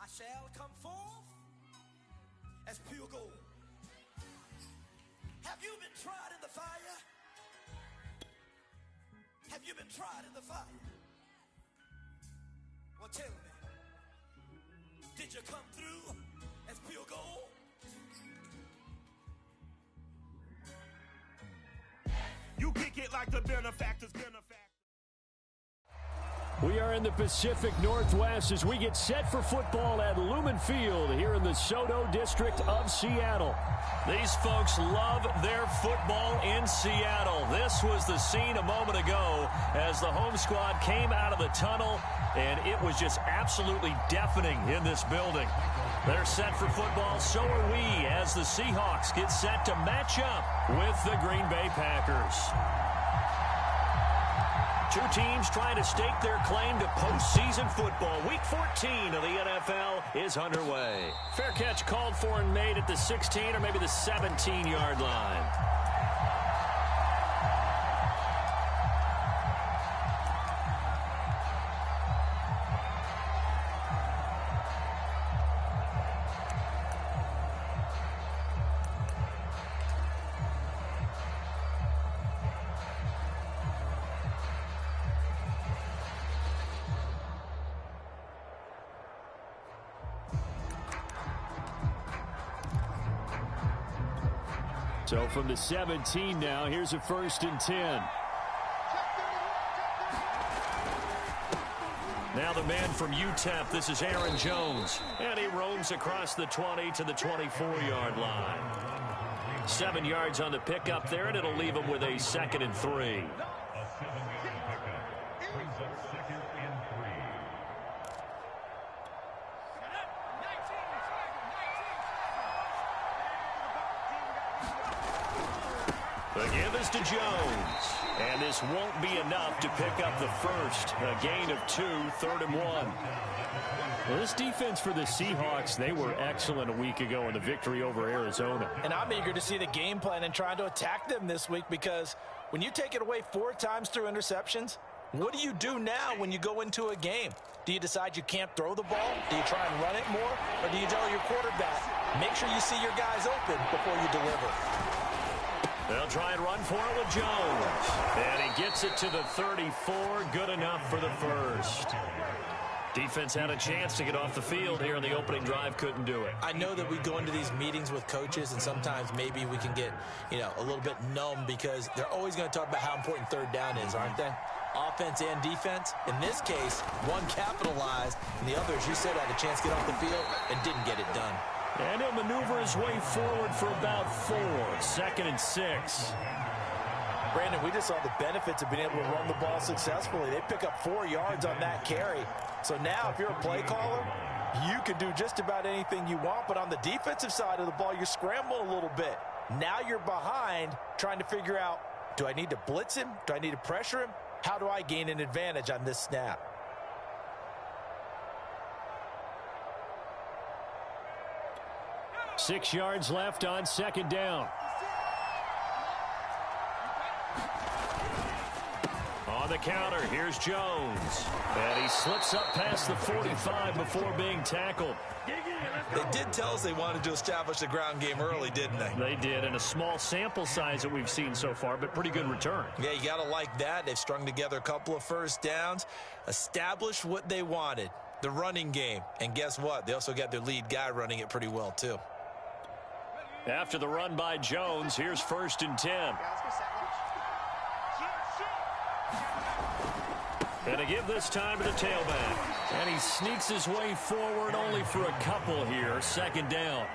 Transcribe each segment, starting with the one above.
I shall come forth as pure gold. Have you been tried in the fire? Have you been tried in the fire? Well, tell me, did you come through as pure gold? You kick it like the benefactor's benefactor. We are in the Pacific Northwest as we get set for football at Lumen Field here in the Soto District of Seattle. These folks love their football in Seattle. This was the scene a moment ago as the home squad came out of the tunnel, and it was just absolutely deafening in this building. They're set for football, so are we, as the Seahawks get set to match up with the Green Bay Packers. Two teams trying to stake their claim to postseason football. Week 14 of the NFL is underway. Fair catch called for and made at the 16 or maybe the 17-yard line. So from the 17 now, here's a 1st and 10. Now the man from UTEP, this is Aaron Jones. And he roams across the 20 to the 24-yard line. 7 yards on the pickup there, and it'll leave him with a 2nd and 3. The give is to Jones. And this won't be enough to pick up the first. A gain of 2, 3rd and 1. Well, this defense for the Seahawks, they were excellent a week ago in the victory over Arizona. And I'm eager to see the game plan and trying to attack them this week, because when you take it away 4 times through interceptions, what do you do now when you go into a game? Do you decide you can't throw the ball? Do you try and run it more? Or do you tell your quarterback, make sure you see your guys open before you deliver? They'll try and run for it with Jones. And he gets it to the 34. Good enough for the first. Defense had a chance to get off the field here in the opening drive. Couldn't do it. I know that we go into these meetings with coaches, and sometimes maybe we can get, a little bit numb, because they're always going to talk about how important 3rd down is, aren't they? Offense and defense. In this case, one capitalized, and the other, as you said, had a chance to get off the field and didn't get it done. And he'll maneuver his way forward for about 4. 2nd and 6. Brandon, we just saw the benefits of being able to run the ball successfully. They pick up 4 yards on that carry. So now, if you're a play caller, you can do just about anything you want. But on the defensive side of the ball, you're scrambling a little bit. Now you're behind, trying to figure out, do I need to blitz him? Do I need to pressure him? How do I gain an advantage on this snap? Six yards left on 2nd down. On the counter, here's Jones. And he slips up past the 45 before being tackled. They did tell us they wanted to establish the ground game early, didn't they? They did, and a small sample size that we've seen so far, but pretty good return. Yeah, you got to like that. They've strung together a couple of 1st downs, established what they wanted, the running game. And guess what? They also got their lead guy running it pretty well, too. After the run by Jones, here's 1st and 10. And a give this time to the tailback. And he sneaks his way forward only for a couple here. 2nd down.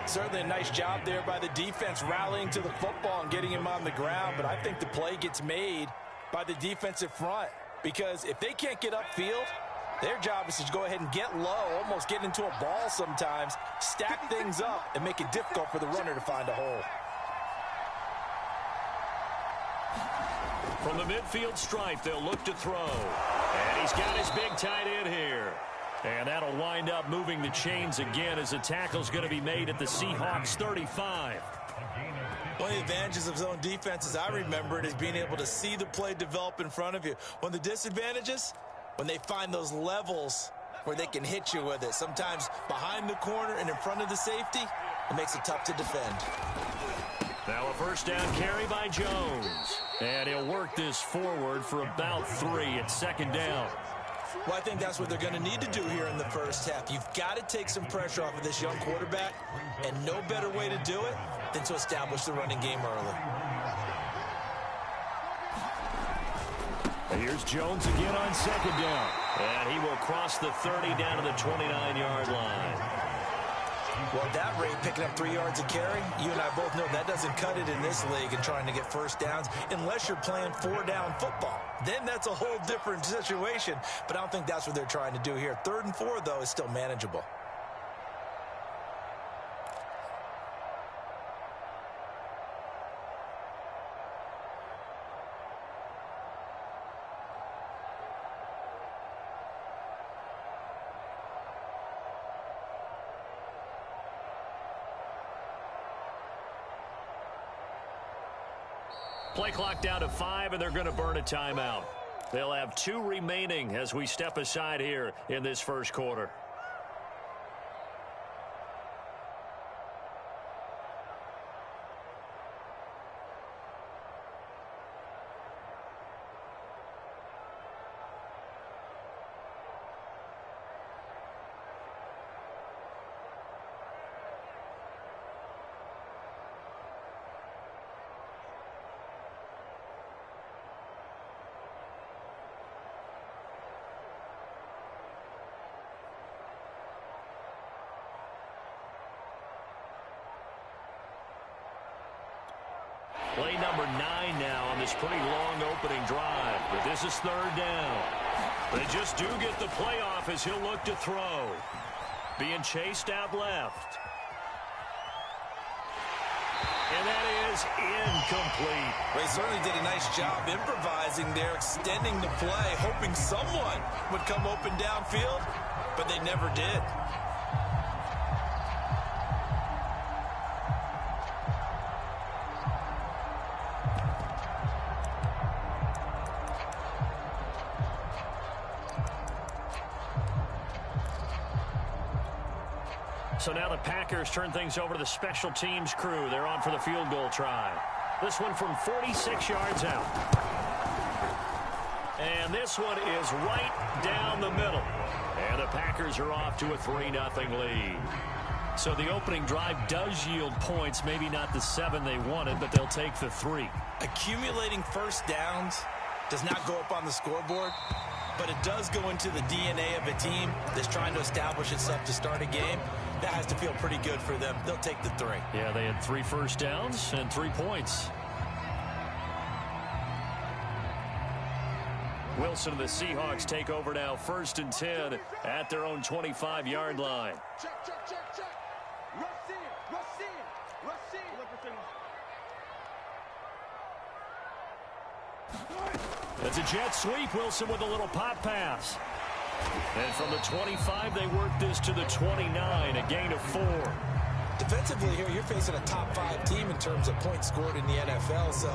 Certainly a nice job there by the defense, rallying to the football and getting him on the ground. But I think the play gets made by the defensive front, because if they can't get upfield, their job is to go ahead and get low, almost get into a ball sometimes, stack things up, and make it difficult for the runner to find a hole. From the midfield stripe, they'll look to throw. And he's got his big tight end here. And that'll wind up moving the chains again as the tackle's going to be made at the Seahawks 35. One of the advantages of zone defense, as I remember it, is being able to see the play develop in front of you. One of the disadvantages, when they find those levels where they can hit you with it. Sometimes behind the corner and in front of the safety, it makes it tough to defend. Now a first down carry by Jones. And he'll work this forward for about 3 at second down. Well, I think that's what they're going to need to do here in the first half. You've got to take some pressure off of this young quarterback, and no better way to do it than to establish the running game early. Here's Jones again on second down. And he will cross the 30 down to the 29-yard line. Well, at that rate, picking up 3 yards a carry, you and I both know that doesn't cut it in this league and trying to get first downs unless you're playing 4-down football. Then that's a whole different situation, but I don't think that's what they're trying to do here. 3rd and 4, though, is still manageable. Play clock down to 5, and they're going to burn a timeout. They'll have 2 remaining as we step aside here in this first quarter. Play number 9 now on this pretty long opening drive. But this is 3rd down. They just do get the playoff as he'll look to throw. Being chased out left. And that is incomplete. They certainly did a nice job improvising there, extending the play, hoping someone would come open downfield, but they never did. So now the Packers turn things over to the special teams crew. They're on for the field goal try. This one from 46 yards out. And this one is right down the middle. And the Packers are off to a 3-0 lead. So the opening drive does yield points. Maybe not the 7 they wanted, but they'll take the 3. Accumulating first downs does not go up on the scoreboard, but it does go into the DNA of a team that's trying to establish itself to start a game. That has to feel pretty good for them. They'll take the 3. Yeah, they had 3 first downs and 3 points. Wilson and the Seahawks take over now, 1st and 10 at their own 25-yard line. Check, check, check, check. It's a jet sweep. Wilson with a little pop pass. And from the 25, they work this to the 29, a gain of 4. Defensively here, you're facing a top 5 team in terms of points scored in the NFL. So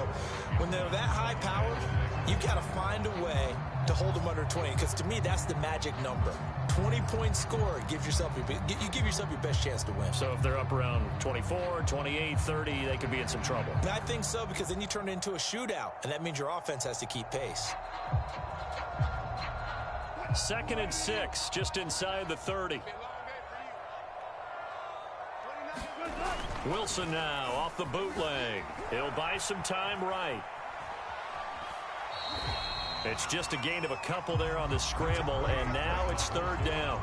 when they're that high powered, you've got to find a way to hold them under 20. Because to me, that's the magic number. 20 points scored, you give yourself your best chance to win. So if they're up around 24, 28, 30, they could be in some trouble. And I think so, because then you turn it into a shootout, and that means your offense has to keep pace. 2nd and 6, just inside the 30. Wilson now off the bootleg. He'll buy some time right. It's just a gain of a couple there on the scramble, and now it's 3rd down.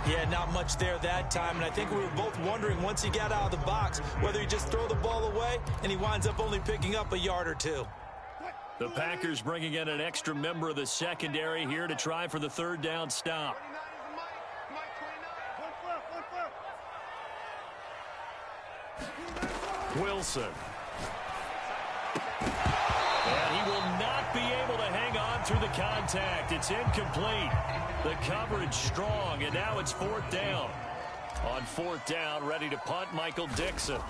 Yeah, not much there that time, and I think we were both wondering once he got out of the box whether he just throw the ball away, and he winds up only picking up a yard or 2. The Packers bringing in an extra member of the secondary here to try for the 3rd down stop. Wilson. And he will not be able to hang on through the contact. It's incomplete. The coverage strong, and now it's 4th down. On 4th down, ready to punt, Michael Dixon.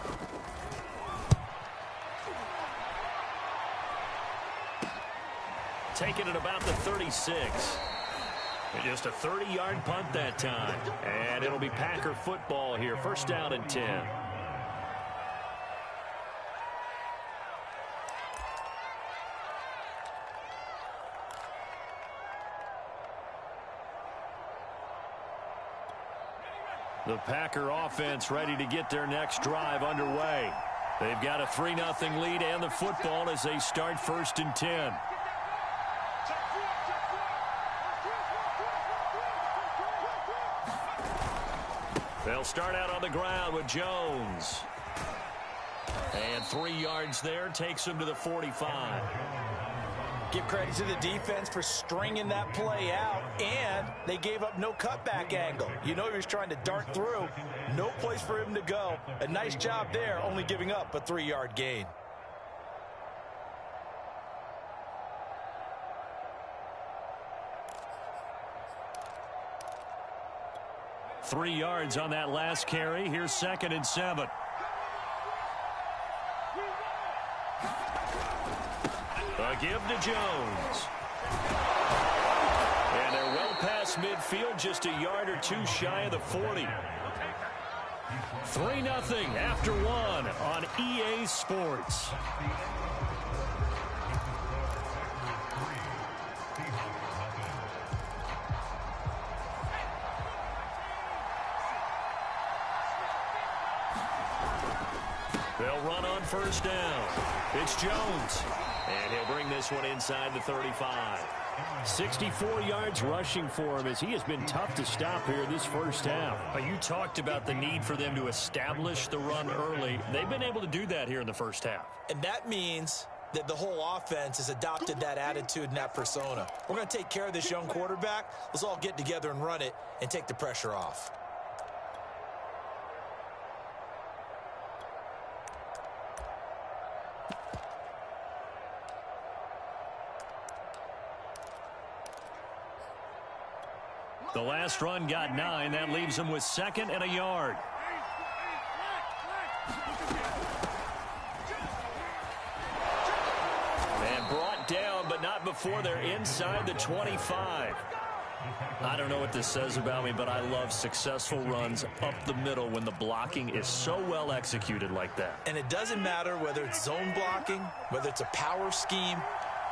Taken at about the 36. And just a 30-yard punt that time. And it'll be Packer football here. First down and 10. The Packer offense ready to get their next drive underway. They've got a 3-0 lead and the football as they start first and 10. They'll start out on the ground with Jones. And 3 yards there takes him to the 45. Give credit to the defense for stringing that play out, and they gave up no cutback angle. You know he was trying to dart through. No place for him to go. A nice job there, only giving up a 3-yard gain. Three yards on that last carry. Here's 2nd and 7. A give to Jones. And they're well past midfield, just a yard or two shy of the 40. 3-0 after 1 on EA Sports. They'll run on first down. It's Jones. And he'll bring this one inside the 35. 64 yards rushing for him as he has been tough to stop here this first half. You talked about the need for them to establish the run early. They've been able to do that here in the first half. And that means that the whole offense has adopted that attitude and that persona. We're going to take care of this young quarterback. Let's all get together and run it and take the pressure off. The last run got 9. That leaves them with 2nd and a yard. And brought down, but not before they're inside the 25. I don't know what this says about me, but I love successful runs up the middle when the blocking is so well executed like that. And it doesn't matter whether it's zone blocking, whether it's a power scheme.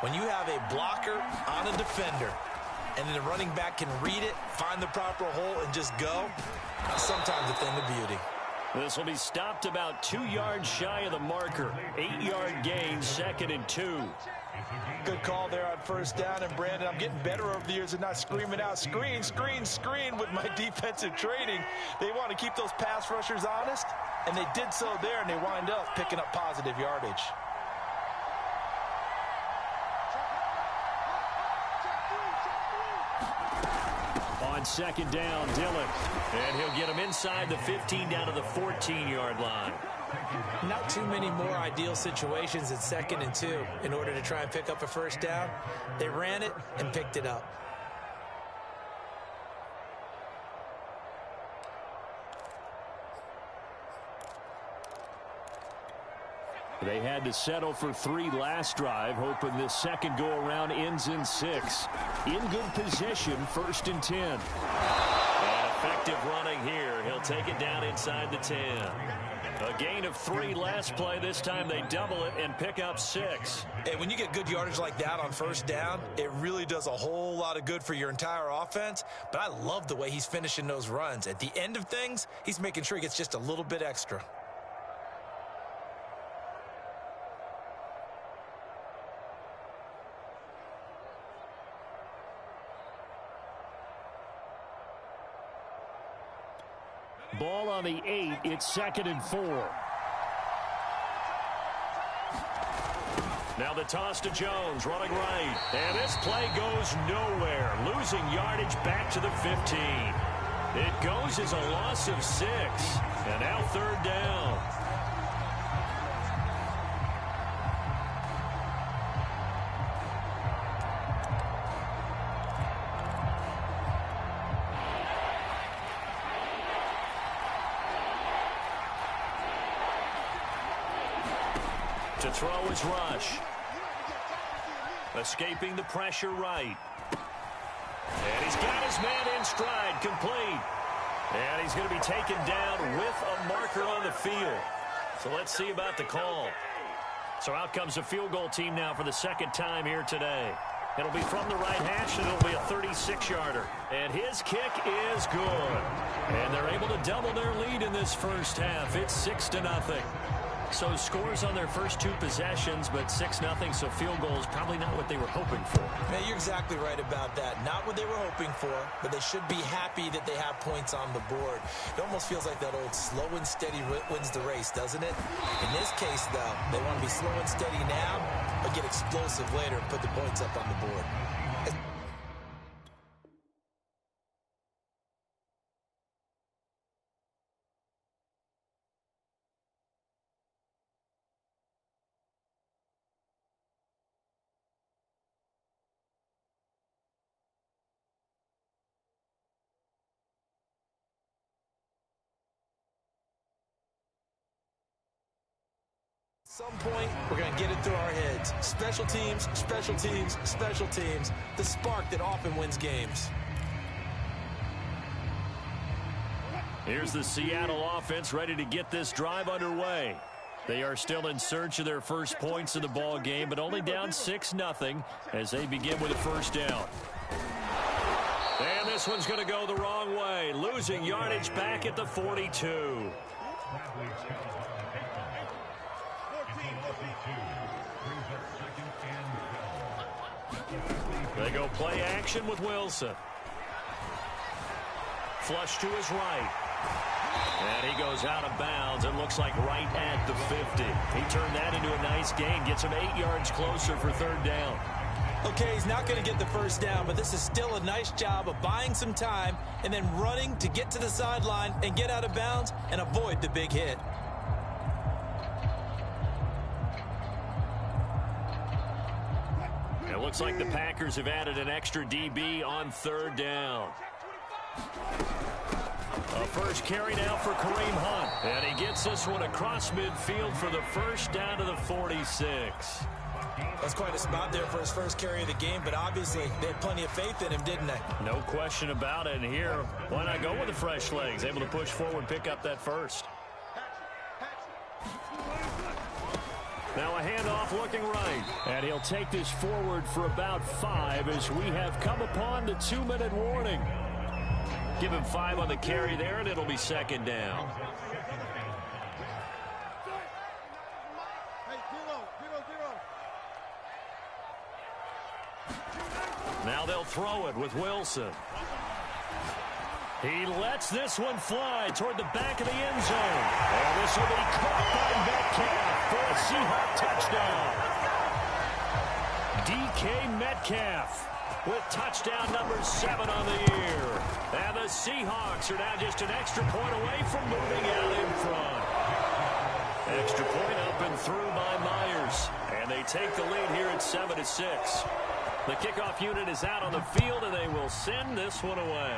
When you have a blocker on a defender, and then the running back can read it, find the proper hole, and just go, sometimes a thing of beauty. This will be stopped about 2 yards shy of the marker. 8-yard gain, 2nd and 2. Good call there on first down. And, Brandon, I'm getting better over the years and not screaming out, screen, screen, screen with my defensive training. They want to keep those pass rushers honest, and they did so there, and they wind up picking up positive yardage. On 2nd down, Dillon. And he'll get him inside the 15 down to the 14-yard line. Not too many more ideal situations at 2nd and 2 in order to try and pick up a first down. They ran it and picked it up. They had to settle for 3 last drive, hoping this second go-around ends in 6. In good position, 1st and 10. And effective running here. He'll take it down inside the 10. A gain of 3 last play. This time they double it and pick up 6. And when you get good yardage like that on first down, it really does a whole lot of good for your entire offense. But I love the way he's finishing those runs. At the end of things, he's making sure he gets just a little bit extra. Ball on the 8. It's 2nd and 4. Now the toss to Jones, running right. And this play goes nowhere. Losing yardage back to the 15. It goes as a loss of 6. And now 3rd down. To throw is Rush. Escaping the pressure right. And he's got his man in stride, complete. And he's going to be taken down with a marker on the field. So let's see about the call. So out comes the field goal team now for the second time here today. It'll be from the right hash, and it'll be a 36-yarder. And his kick is good. And they're able to double their lead in this first half. It's 6-0. So scores on their first two possessions, but 6-0, so field goal is probably not what they were hoping for. Man, you're exactly right about that. Not what they were hoping for, but they should be happy that they have points on the board. It almost feels like that old slow and steady wins the race, doesn't it? In this case, though, they want to be slow and steady now, but get explosive later and put the points up on the board. At some point, we're going to get it through our heads. Special teams, special teams, special teams. The spark that often wins games. Here's the Seattle offense ready to get this drive underway. They are still in search of their first points of the ball game, but only down 6-0 as they begin with a first down. And this one's going to go the wrong way, losing yardage back at the 42. They go play action with Wilson. Flush to his right. And he goes out of bounds. It looks like right at the 50. He turned that into a nice gain. Gets him 8 yards closer for third down. Okay, he's not going to get the first down, but this is still a nice job of buying some time and then running to get to the sideline and get out of bounds and avoid the big hit. It looks like the Packers have added an extra DB on third down. A first carry now for Kareem Hunt. And he gets this one across midfield for the first down to the 46. That's quite a spot there for his first carry of the game, but obviously they had plenty of faith in him, didn't they? No question about it. And here, why not go with the fresh legs? Able to push forward, pick up that first. Now a handoff looking right. And he'll take this forward for about 5 as we have come upon the 2-minute warning. Give him 5 on the carry there, and it'll be second down. Now they'll throw it with Wilson. He lets this one fly toward the back of the end zone. And this will be caught by Metcalf for a Seahawk touchdown. DK Metcalf with touchdown number 7 on the year. And the Seahawks are now just an extra point away from moving out in front. Extra point up and through by Myers. And they take the lead here at 7-6. The kickoff unit is out on the field, and they will send this one away.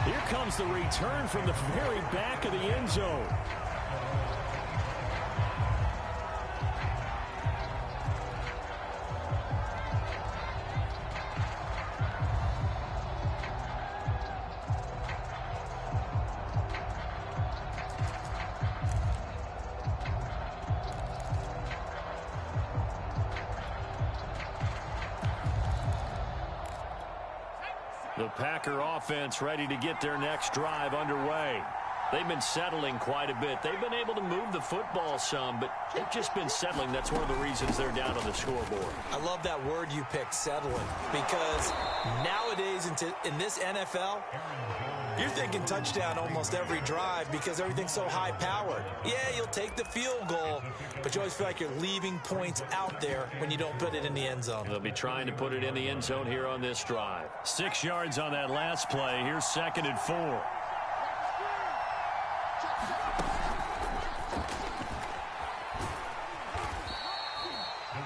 Here comes the return from the very back of the end zone. The Packer offense ready to get their next drive underway. They've been settling quite a bit. They've been able to move the football some, but they've just been settling. That's one of the reasons they're down on the scoreboard. I love that word you picked, settling, because nowadays in this NFL, you're thinking touchdown almost every drive because everything's so high-powered. Yeah, you'll take the field goal, but you always feel like you're leaving points out there when you don't put it in the end zone. They'll be trying to put it in the end zone here on this drive. 6 yards on that last play. Here's 2nd and 4.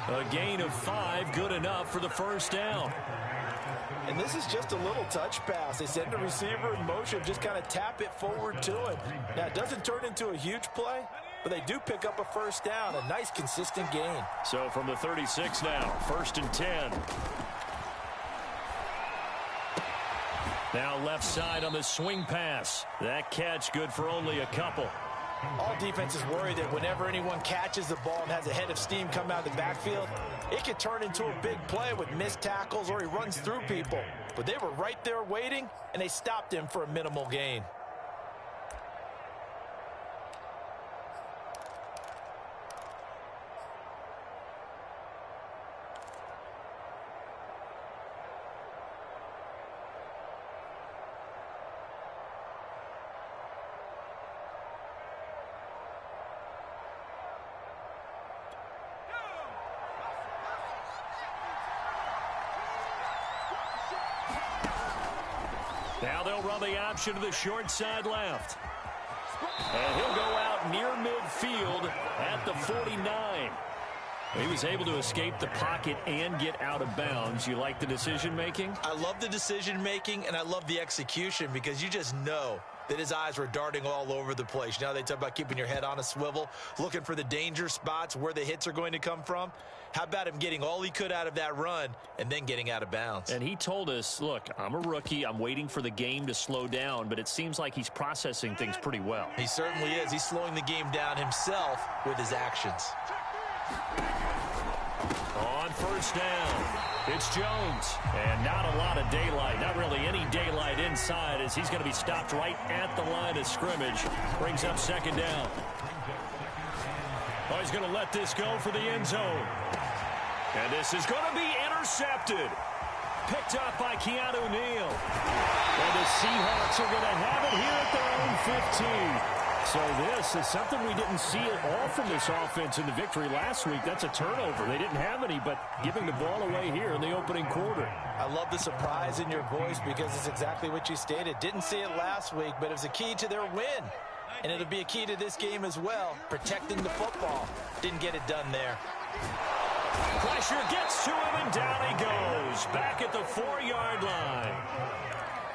A gain of 5, good enough for the first down. And this is just a little touch pass. They send the receiver in motion, just kind of tap it forward to him. Now, it doesn't turn into a huge play, but they do pick up a first down, a nice consistent gain. So from the 36 now, 1st and 10. Now left side on the swing pass. That catch good for only a couple. All defenses worry that whenever anyone catches the ball and has a head of steam come out of the backfield, it can turn into a big play with missed tackles or he runs through people. But they were right there waiting, and they stopped him for a minimal gain. Now they'll run the option to the short side left. And he'll go out near midfield at the 49. He was able to escape the pocket and get out of bounds. You like the decision-making? I love the decision-making, and I love the execution because you just know that his eyes were darting all over the place. You know, they talk about keeping your head on a swivel, looking for the danger spots where the hits are going to come from. How about him getting all he could out of that run and then getting out of bounds? And he told us, look, I'm a rookie. I'm waiting for the game to slow down, but it seems like he's processing things pretty well. He certainly is. He's slowing the game down himself with his actions. On first down, it's Jones. And not a lot of daylight, not really any daylight inside as he's going to be stopped right at the line of scrimmage. Brings up 2nd down. Oh, he's going to let this go for the end zone. And this is going to be intercepted. Picked up by Keanu Neal. And the Seahawks are going to have it here at their own 15. So this is something we didn't see at all from this offense in the victory last week. That's a turnover. They didn't have any, but giving the ball away here in the opening quarter. I love the surprise in your voice because it's exactly what you stated. Didn't see it last week, but it was a key to their win. And it'll be a key to this game as well, protecting the football. Didn't get it done there. Pressure gets to him, and down he goes. Back at the 4-yard line.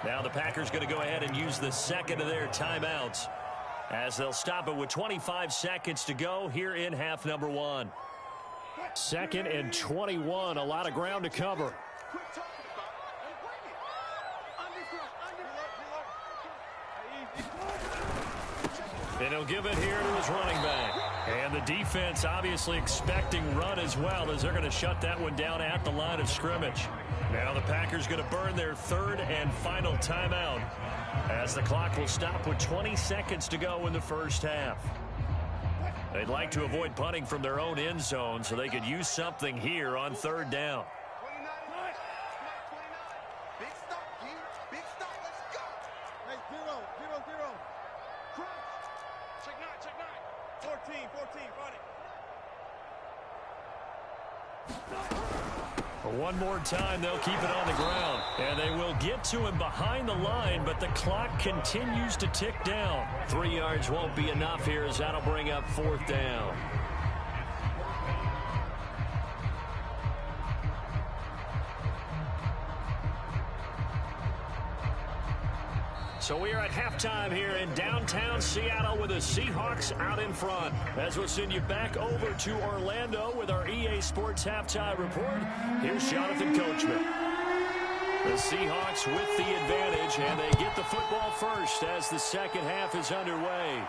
Now the Packers going to go ahead and use the second of their timeouts as they'll stop it with 25 seconds to go here in half number 1. 2nd and 21, a lot of ground to cover. And he'll give it here to his running back. And the defense obviously expecting run as well as they're going to shut that one down at the line of scrimmage. Now the Packers going to burn their 3rd and final timeout as the clock will stop with 20 seconds to go in the first half. They'd like to avoid punting from their own end zone so they could use something here on 3rd down. One more time, they'll keep it on the ground. And they will get to him behind the line, but the clock continues to tick down. 3 yards won't be enough here as that'll bring up 4th down. So we are at halftime here in downtown Seattle with the Seahawks out in front. As we'll send you back over to Orlando with our EA Sports Halftime Report, here's Jonathan Coachman. The Seahawks with the advantage, and they get the football first as the second half is underway.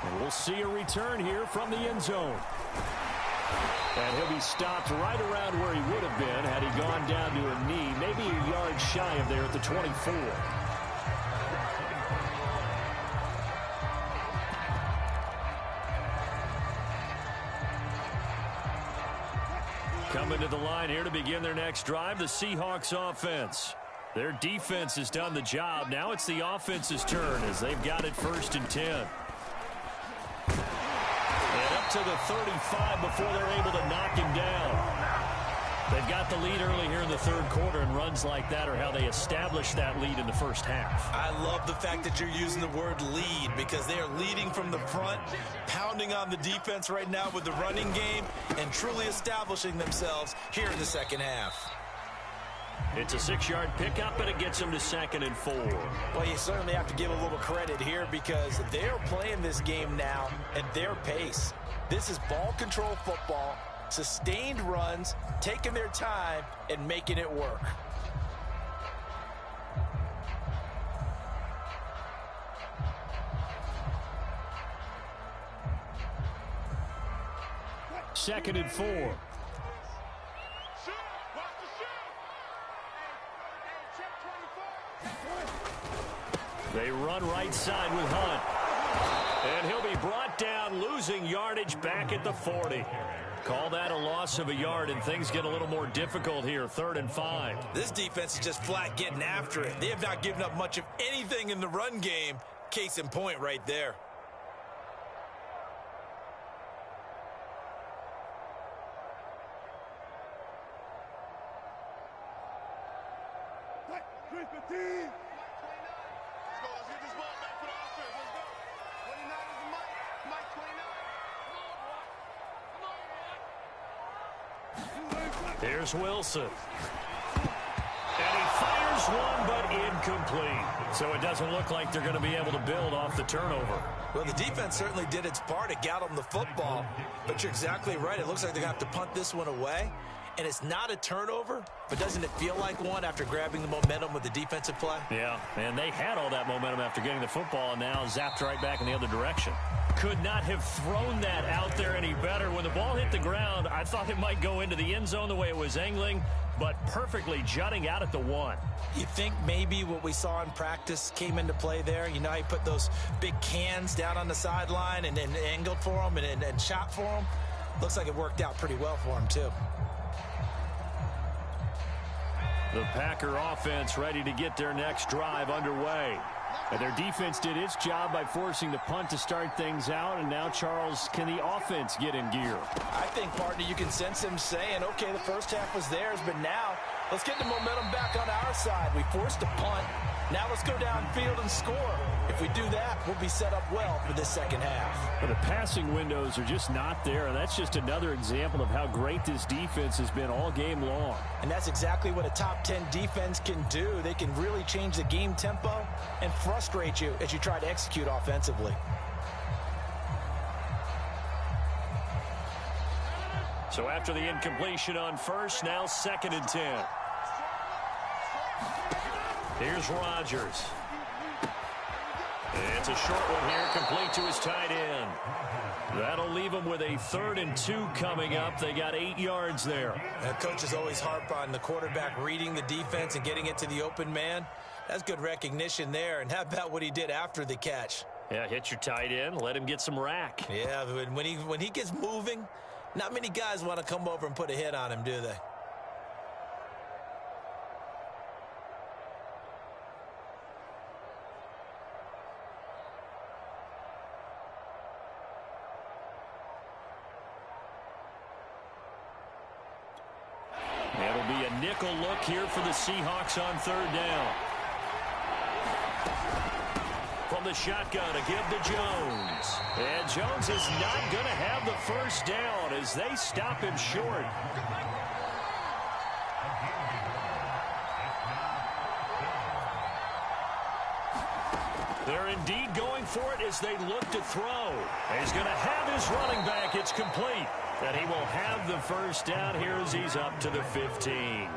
And we'll see a return here from the end zone. And he'll be stopped right around where he would have been had he gone down to a knee, maybe a yard shy of there at the 24. Coming to the line here to begin their next drive, the Seahawks offense. Their defense has done the job. Now it's the offense's turn as they've got it 1st and 10. To the 35 before they're able to knock him down. They've got the lead early here in the 3rd quarter, and runs like that are how they establish that lead in the first half. I love the fact that you're using the word lead because they are leading from the front, pounding on the defense right now with the running game, and truly establishing themselves here in the second half. It's a 6-yard pickup, and it gets them to 2nd and 4. Well, you certainly have to give a little credit here because they're playing this game now at their pace. This is ball control football, sustained runs, taking their time, and making it work. Second and 4. They run right side with Hunt. And he'll be brought down, losing yardage back at the 40. Call that a loss of a yard, and things get a little more difficult here, 3rd and 5. This defense is just flat getting after it. They have not given up much of anything in the run game. Case in point right there. Here's Wilson. And he fires one, but incomplete. So it doesn't look like they're going to be able to build off the turnover. Well, the defense certainly did its part to get them the football. But you're exactly right. It looks like they're going to have to punt this one away. And it's not a turnover, but doesn't it feel like one after grabbing the momentum with the defensive play? Yeah, and they had all that momentum after getting the football, and now zapped right back in the other direction. Could not have thrown that out there any better. When the ball hit the ground, I thought it might go into the end zone the way it was angling, but perfectly jutting out at the 1. You think maybe what we saw in practice came into play there? You know how you put those big cans down on the sideline and angled for them and shot for them? Looks like it worked out pretty well for him, too. The Packer offense ready to get their next drive underway. And their defense did its job by forcing the punt to start things out. And now, Charles, can the offense get in gear? I think, partner, you can sense him saying, okay, the first half was theirs, but now let's get the momentum back on our side. We forced a punt. Now let's go downfield and score. If we do that, we'll be set up well for this second half. But the passing windows are just not there, and that's just another example of how great this defense has been all game long. And that's exactly what a top 10 defense can do. They can really change the game tempo and frustrate you as you try to execute offensively. So after the incompletion on first, now 2nd and 10. Here's Rodgers. It's a short one here, complete to his tight end. That'll leave him with a 3rd and 2 coming up. They got 8 yards there. Coaches always harp on the quarterback reading the defense and getting it to the open man. That's good recognition there. And how about what he did after the catch? Yeah, hit your tight end, let him get some rack. Yeah, when he gets moving, not many guys want to come over and put a hit on him, do they? It'll be a nickel look here for the Seahawks on 3rd down. From the shotgun, a give to Jones. And Jones is not going to have the first down as they stop him short. They're indeed going for it as they look to throw. He's going to have his running back. It's complete. And he will have the first down here as he's up to the 15.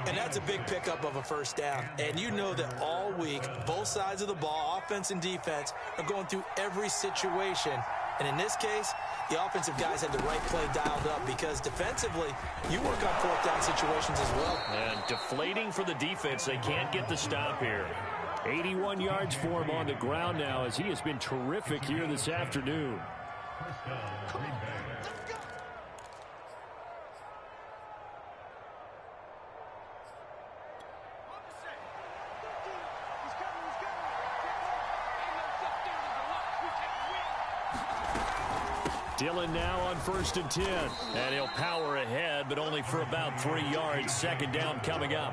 And that's a big pickup of a first down. And you know that all week, both sides of the ball, offense and defense, are going through every situation. And in this case, the offensive guys had the right play dialed up because defensively, you work on 4th down situations as well. And deflating for the defense. They can't get the stop here. 81 yards for him on the ground now as he has been terrific here this afternoon. Dillon now on 1st and 10. And he'll power ahead, but only for about 3 yards. 2nd down coming up.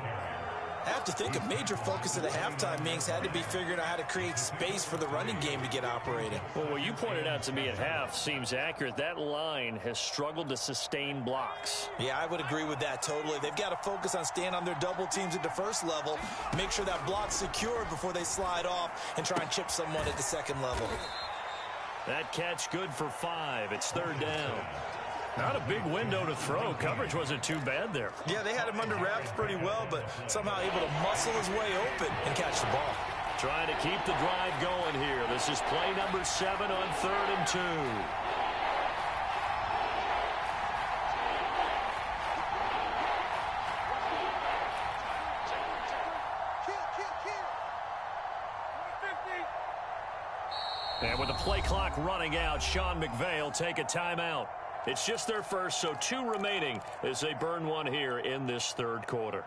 I have to think a major focus of the halftime meetings had to be figuring out how to create space for the running game to get operating. Well, what you pointed out to me at half seems accurate. That line has struggled to sustain blocks. Yeah, I would agree with that totally. They've got to focus on staying on their double teams at the first level, make sure that block's secured before they slide off and try and chip someone at the second level. That catch good for 5. It's 3rd down. Not a big window to throw. Coverage wasn't too bad there. Yeah, they had him under wraps pretty well, but somehow able to muscle his way open and catch the ball. Trying to keep the drive going here. This is play number 7 on 3rd and 2. And with the play clock running out, Sean McVay will take a timeout. It's just their first, so 2 remaining as they burn one here in this 3rd quarter.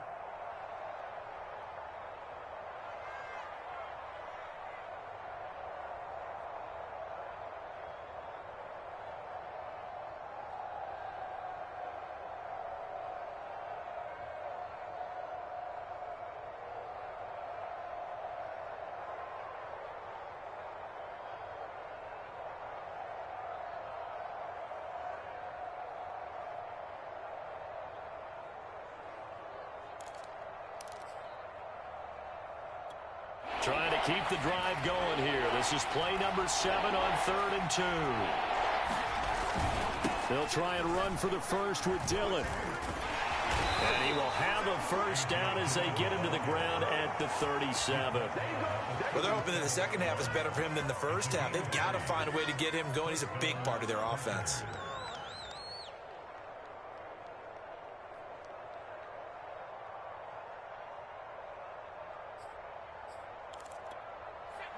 Trying to keep the drive going here. This is play number 7 on 3rd and 2. They'll try and run for the first with Dillon. And he will have a first down as they get him to the ground at the 37. Well, they're hoping that the second half is better for him than the first half. They've got to find a way to get him going. He's a big part of their offense.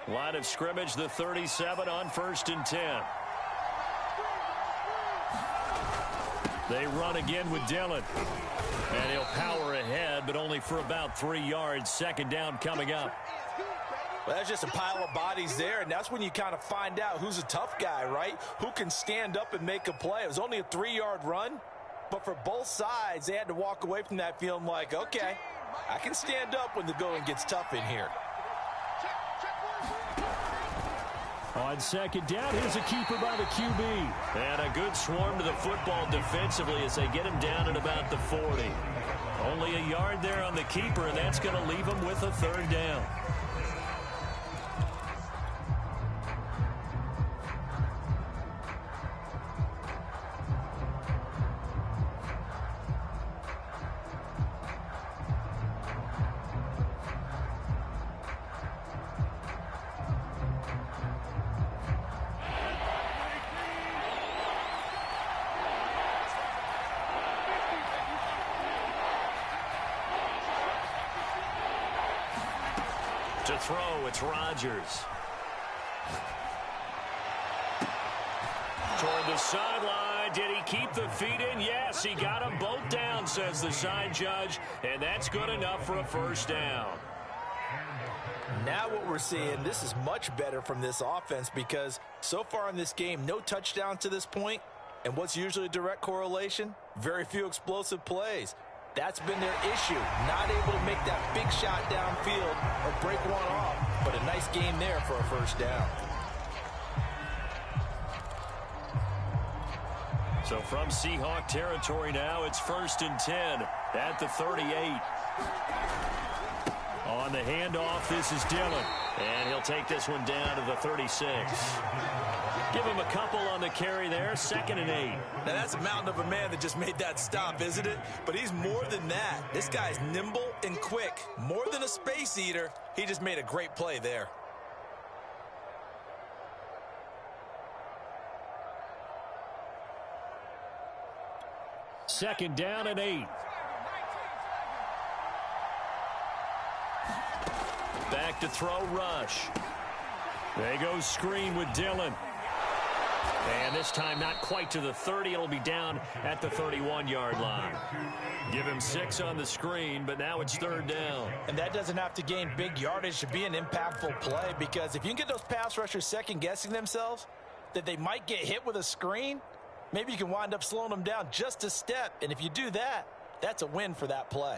Line of scrimmage, the 37 on 1st and 10. They run again with Dillon. And he'll power ahead, but only for about 3 yards. 2nd down coming up. Well, that's just a pile of bodies there, and that's when you kind of find out who's a tough guy, right? Who can stand up and make a play. It was only a 3-yard run, but for both sides, they had to walk away from that feeling like, okay, I can stand up when the going gets tough in here. On 2nd down, here's a keeper by the QB. And a good swarm to the football defensively as they get him down at about the 40. Only a yard there on the keeper, and that's going to leave him with a 3rd down. To throw, it's Rodgers. Toward the sideline. Did he keep the feet in? Yes, he got them both down, says the side judge, and that's good enough for a first down. Now what we're seeing, this is much better from this offense because so far in this game, no touchdowns to this point, and what's usually a direct correlation? Very few explosive plays. That's been their issue, not able to make that big shot downfield or break one off, but a nice game there for a first down. So from Seahawk territory now, it's 1st and 10 at the 38. On the handoff, this is Dillon, and he'll take this one down to the 36. Give him a couple on the carry there, 2nd and 8. Now that's a mountain of a man that just made that stop, isn't it? But he's more than that. This guy's nimble and quick. More than a space eater, he just made a great play there. Second down and 8. Back to throw, rush. They go screen with Dillon. And this time not quite to the 30. It'll be down at the 31-yard line. Give him 6 on the screen, but now it's 3rd down. And that doesn't have to gain big yardage to be an impactful play, because if you can get those pass rushers second-guessing themselves that they might get hit with a screen, maybe you can wind up slowing them down just a step. And if you do that, that's a win for that play.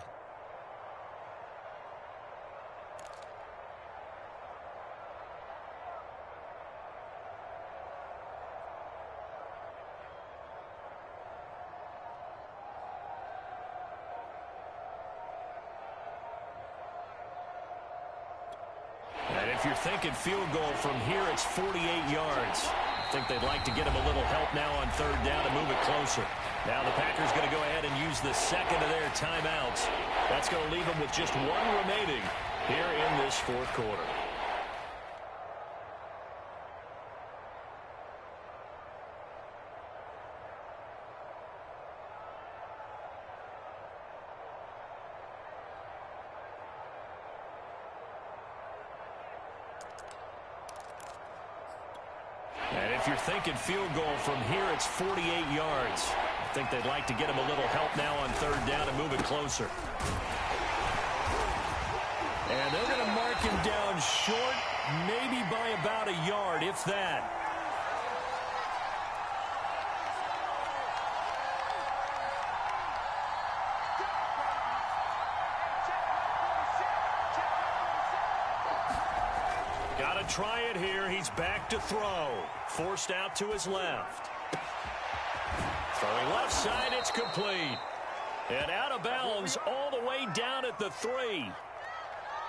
if you're thinking field goal from here, it's 48 yards. I think they'd like to get him a little help now on third down and move it closer. Now the Packers going to go ahead and use the second of their timeouts. That's going to leave them with just one remaining here in this fourth quarter. And if you're thinking field goal from here, it's 48 yards. I think they'd like to get him a little help now on third down and move it closer. And they're going to mark him down short, maybe by about a yard, if that. Got to try it here. He's back to throw. Forced out to his left. Throwing left side, it's complete. And out of bounds all the way down at the 3.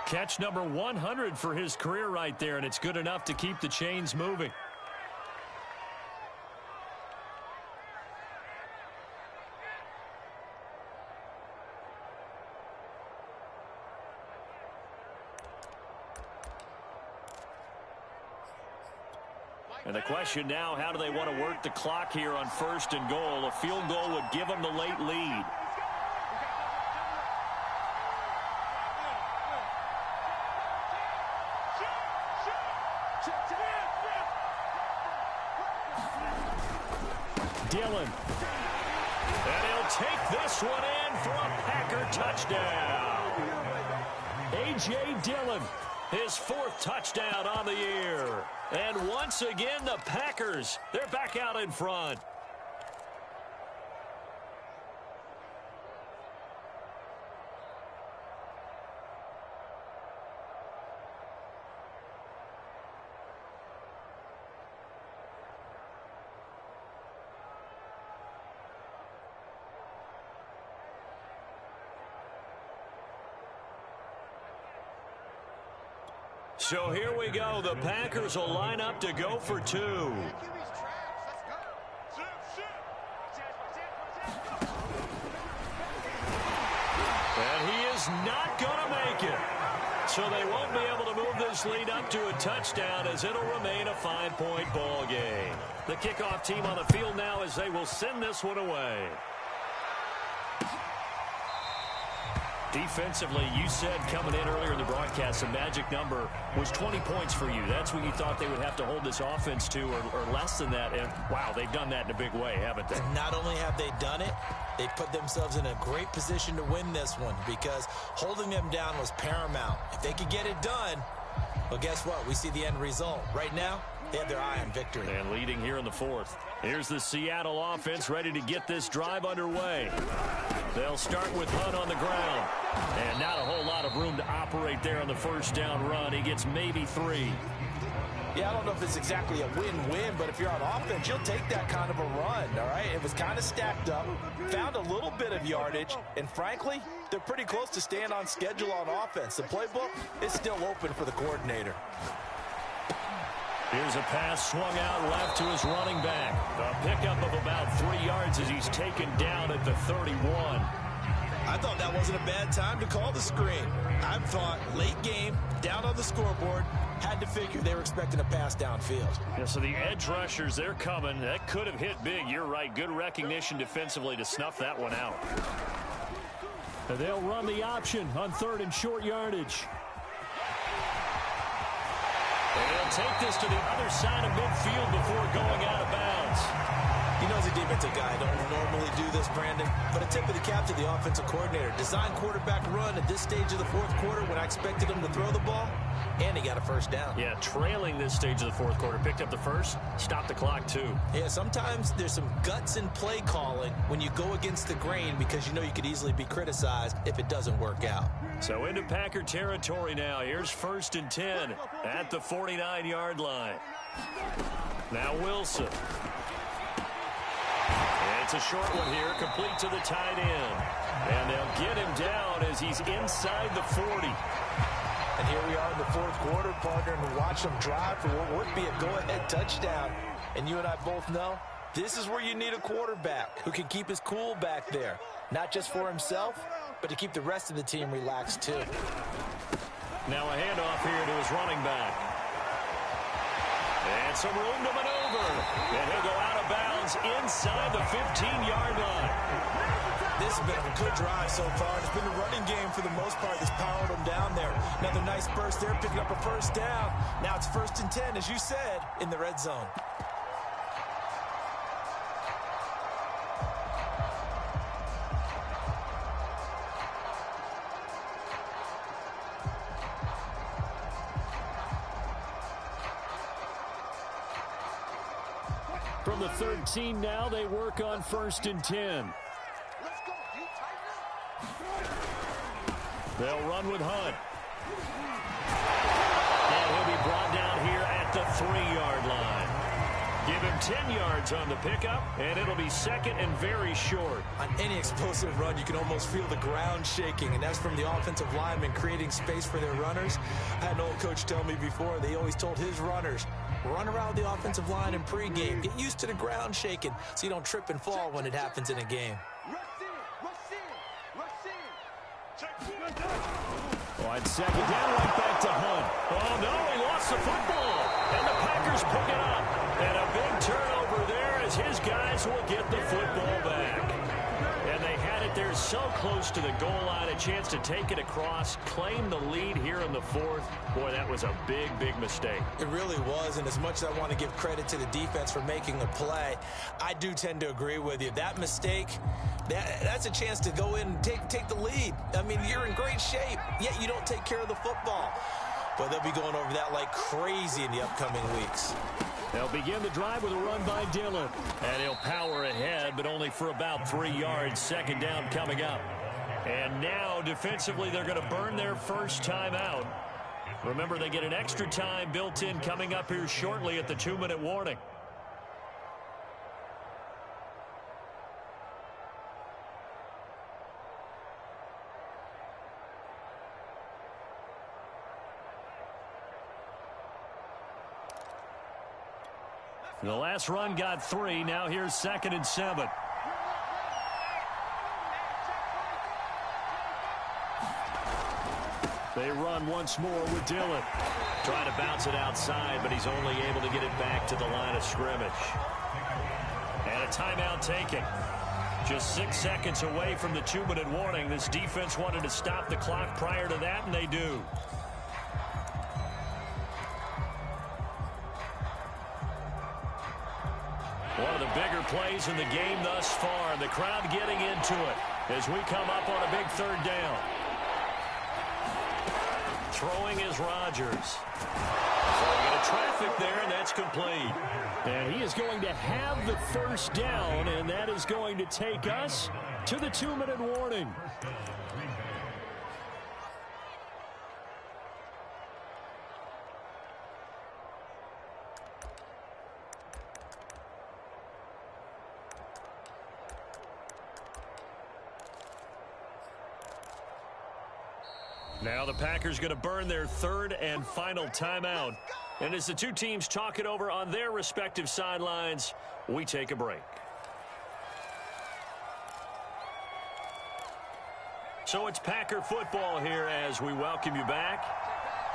Catch number 100 for his career right there, and it's good enough to keep the chains moving. And the question now, how do they want to work the clock here on first and goal? A field goal would give them the late lead. Dillon. And he'll take this one in for a Packer touchdown. A.J. Dillon, his 4th touchdown on the year. And once again, the Packers, they're back out in front. So here we go. The Packers will line up to go for 2. And he is not going to make it. So they won't be able to move this lead up to a touchdown as it'll remain a 5-point ball game. The kickoff team on the field now as they will send this one away. Defensively, you said coming in earlier in the broadcast, the magic number was 20 points for you. That's what you thought they would have to hold this offense to, or less than that. And, wow, they've done that in a big way, haven't they? And not only have they done it, they put themselves in a great position to win this one because holding them down was paramount. If they could get it done, well, guess what? We see the end result. Right now, they have their eye on victory. And leading here in the 4th. Here's the Seattle offense ready to get this drive underway. They'll start with Hunt on the ground. And not a whole lot of room to operate there on the first down run. He gets maybe 3. Yeah, I don't know if it's exactly a win-win, but if you're on offense, you'll take that kind of a run, all right? It was kind of stacked up, found a little bit of yardage, and frankly, they're pretty close to staying on schedule on offense. The playbook is still open for the coordinator. Here's a pass swung out left to his running back. A pickup of about 3 yards as he's taken down at the 31. I thought that wasn't a bad time to call the screen. I thought late game, down on the scoreboard, had to figure they were expecting a pass downfield. Yeah, so the edge rushers, they're coming. That could have hit big. You're right. Good recognition defensively to snuff that one out. And they'll run the option on 3rd and short yardage. And he'll take this to the other side of midfield before going out of bounds. You know, as a defensive guy, I don't normally do this, Brandon, but a tip of the cap to the offensive coordinator. Design quarterback run at this stage of the 4th quarter when I expected him to throw the ball, and he got a first down. Yeah, trailing this stage of the 4th quarter. Picked up the first, stopped the clock too. Yeah, sometimes there's some guts in play calling when you go against the grain because you know you could easily be criticized if it doesn't work out. So into Packer territory now. Here's 1st and 10 at the 49-yard line. Now Wilson. It's a short one here, complete to the tight end. And they'll get him down as he's inside the 40. And here we are in the fourth quarter, partner, and watch them drive for what would be a go-ahead touchdown. And you and I both know this is where you need a quarterback who can keep his cool back there, not just for himself, but to keep the rest of the team relaxed too. Now a handoff here to his running back. And some room to maneuver. And he'll go out of bounds inside the 15-yard line. This has been a good drive so far. It's been the running game for the most part that's powered them down there. Another nice burst there, picking up a first down. Now it's 1st and 10, as you said, in the red zone. From the 13 now, they work on 1st and 10. They'll run with Hunt. And he'll be brought down here at the 3-yard line. Give him 10 yards on the pickup, and it'll be 2nd and very short. On any explosive run, you can almost feel the ground shaking, and that's from the offensive linemen creating space for their runners. I had an old coach tell me before, they always told his runners, run around the offensive line in pregame. Get used to the ground shaking so you don't trip and fall when it happens in a game. On 2nd down, right back to Hunt. Oh, no, he lost the football. And the Packers pick it up. And a big turnover there as his guys will get the football back. And they had it there so close to the goal line, a chance to take it across, claim the lead here in the 4th. Boy, that was a big, big mistake. It really was, and as much as I want to give credit to the defense for making the play, I do tend to agree with you. That mistake, that's a chance to go in and take the lead. I mean, you're in great shape, yet you don't take care of the football. But they'll be going over that like crazy in the upcoming weeks. They'll begin the drive with a run by Dillon. And he'll power ahead, but only for about 3 yards. 2nd down coming up. And now, defensively, they're going to burn their first time out. Remember, they get an extra time built in coming up here shortly at the 2-minute warning. The last run got 3. Now here's 2nd and 7. They run once more with Dillon. Trying to bounce it outside, but he's only able to get it back to the line of scrimmage. And a timeout taken. Just 6 seconds away from the 2-minute warning. This defense wanted to stop the clock prior to that, and they do. One of the bigger plays in the game thus far. The crowd getting into it as we come up on a big 3rd down. Throwing is Rodgers. Throwing into traffic there, and that's complete. And he is going to have the first down, and that is going to take us to the 2-minute warning. Now the Packers going to burn their 3rd and final timeout. And as the two teams talk it over on their respective sidelines, we take a break. So it's Packer football here as we welcome you back.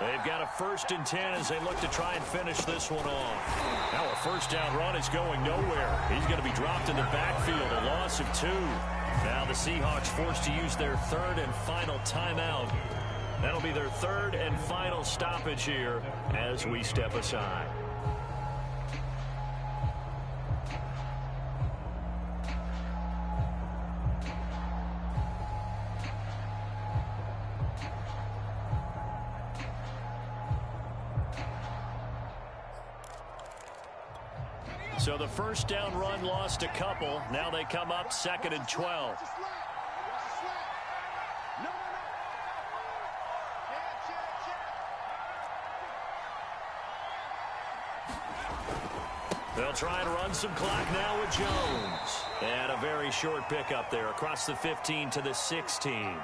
They've got a 1st and 10 as they look to try and finish this one off. Now a first down run is going nowhere. He's going to be dropped in the backfield, a loss of 2. Now the Seahawks forced to use their 3rd and final timeout. That'll be their 3rd and final stoppage here as we step aside. So the first down run lost a couple. Now they come up 2nd and 12. They'll try and run some clock now with Jones. And a very short pickup there across the 15 to the 16.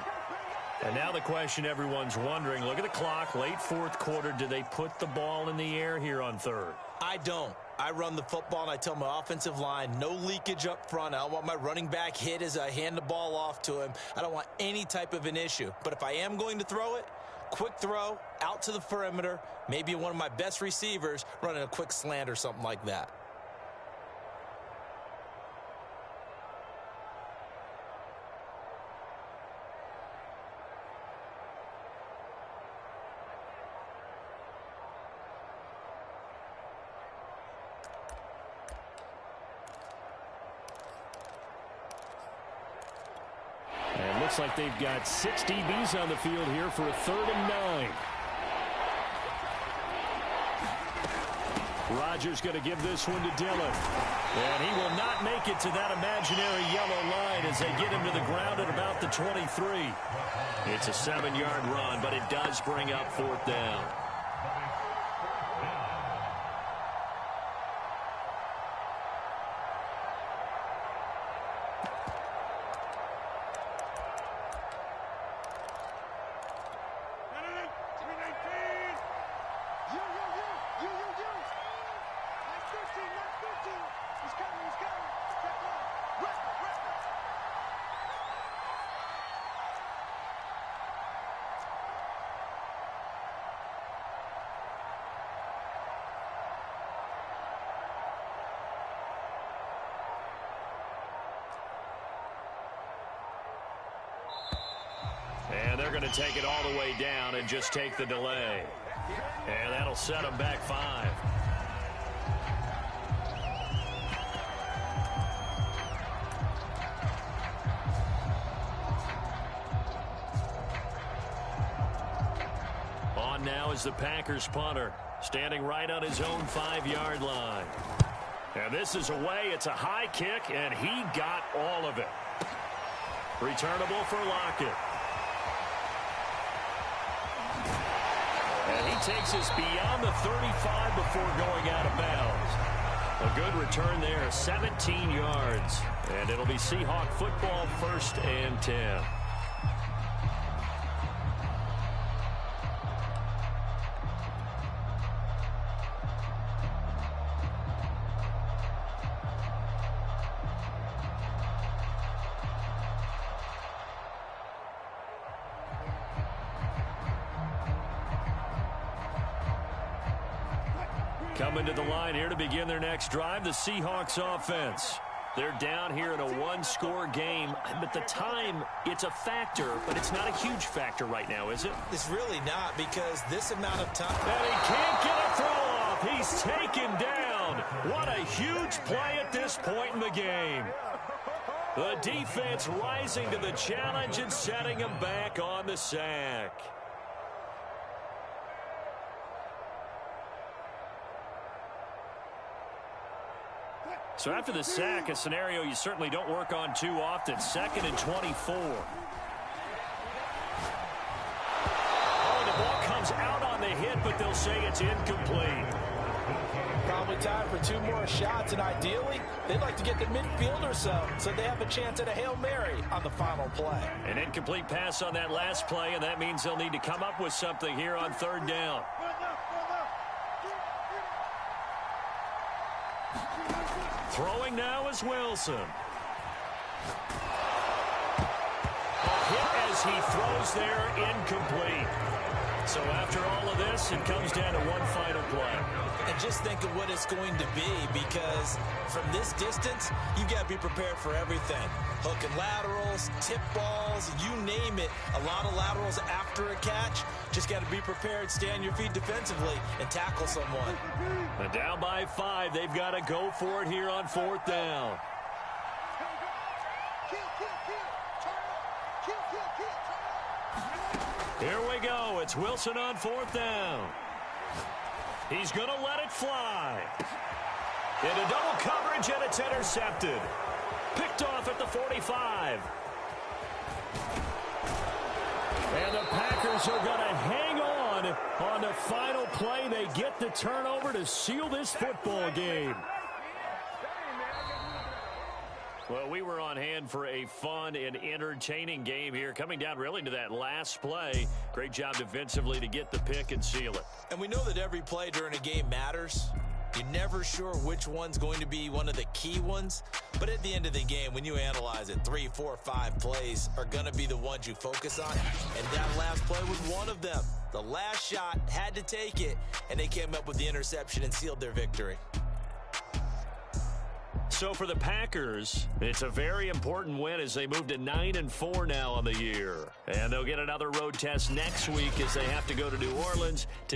And now the question everyone's wondering, look at the clock, late fourth quarter, do they put the ball in the air here on third? I don't. I run the football, and I tell my offensive line, no leakage up front. I don't want my running back hit as I hand the ball off to him. I don't want any type of an issue. But if I am going to throw it, quick throw, out to the perimeter, maybe one of my best receivers running a quick slant or something like that. And looks like they've got 6 DBs on the field here for a 3rd and 9. Rodgers going to give this one to Dillon. And he will not make it to that imaginary yellow line as they get him to the ground at about the 23. It's a 7-yard run, but it does bring up 4th down. And they're going to take it all the way down and just take the delay. And that'll set them back 5. On now is the Packers punter, standing right on his own 5-yard line. And this is away. It's a high kick, and he got all of it. Returnable for Lockett. And he takes us beyond the 35 before going out of bounds. A good return there, 17 yards. And it'll be Seahawk football, 1st and 10. Coming to the line here to begin their next drive, the Seahawks offense. They're down here in a 1-score game. But the time, it's a factor, but it's not a huge factor right now, is it? It's really not, because this amount of time. And he can't get a throw off. He's taken down. What a huge play at this point in the game. The defense rising to the challenge and setting him back on the sack. So after the sack, a scenario you certainly don't work on too often. 2nd and 24. Oh, the ball comes out on the hit, but they'll say it's incomplete. Probably time for 2 more shots, and ideally, they'd like to get to midfield or so they have a chance at a Hail Mary on the final play. An incomplete pass on that last play, and that means they'll need to come up with something here on 3rd down. Throwing now is Wilson. A hit as he throws there, incomplete. So after all of this, it comes down to one final play. And just think of what it's going to be, because from this distance, you've got to be prepared for everything. Hook and laterals, tip balls, you name it. A lot of laterals after a catch. Just got to be prepared, stay on your feet defensively, and tackle someone. And down by 5, they've got to go for it here on 4th down. Here we go. It's Wilson on 4th down. He's going to let it fly. Into double coverage, and it's intercepted. Picked off at the 45. And the Packers are going to hang on the final play. They get the turnover to seal this football game. Well, we were on hand for a fun and entertaining game here, coming down really to that last play. Great job defensively to get the pick and seal it. And we know that every play during a game matters. You're never sure which one's going to be one of the key ones. But at the end of the game, when you analyze it, 3, 4, 5 plays are going to be the ones you focus on. And that last play was one of them. The last shot had to take it, and they came up with the interception and sealed their victory. So for the Packers, it's a very important win as they move to 9-4 now on the year. And they'll get another road test next week as they have to go to New Orleans to